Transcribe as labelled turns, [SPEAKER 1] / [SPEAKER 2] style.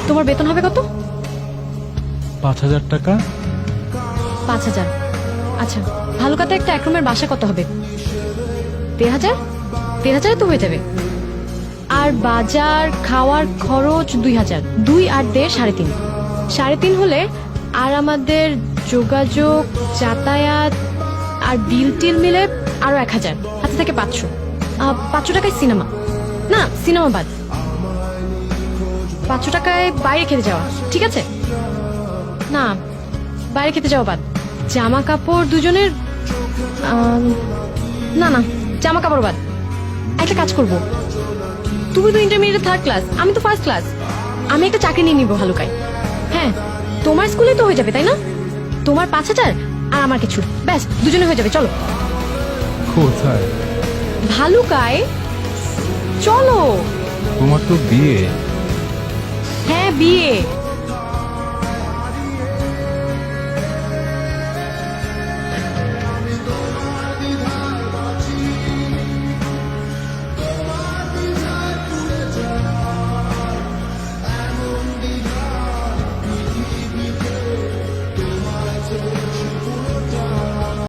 [SPEAKER 1] তোমার বেতন হবে কত?
[SPEAKER 2] 5,000 টাকা।
[SPEAKER 1] 5,000। আচ্ছা, ভালুকাতে একটা এক রুমের বাসা কত হবে? 1,500। 1,500 তো হয়ে যাবে। আর বাজার খাওয়ার খরচ 2,000। 2 আর 1.5 3.5। 3.5 হলে আর আমাদের যোগাযোগ, যাতায়াত আর বিল টিল মিলে আরো 1,000, হাতে থেকে 500। 500 টাকায় সিনেমা, না সিনেমা বাদ। 500 টাকায় বাইরে খেতে যাওয়া, ঠিক আছে? না, বাইরে খেতে যাওয়া বাদ। জামা কাপড় দুজনের, না না, জামা কাপড় বাদ। একটা কাজ করব, তুমি তো ইন্টারমিডিয়েট 3rd ক্লাস, আমি তো 1st ক্লাস। আমি একটা চাকরি নিয়ে নিব ভালুকায়। হ্যাঁ, তোমার স্কুলে তো হয়ে যাবে, তাই না? তোমার 5,000 আর আমার কিছু, ব্যাস দুজনে হয়ে যাবে। চলো।
[SPEAKER 2] কোথায়?
[SPEAKER 1] ভালুকায় চলো।
[SPEAKER 2] তোমার তো বিয়ে।
[SPEAKER 1] হ্যাঁ, বিয়ে।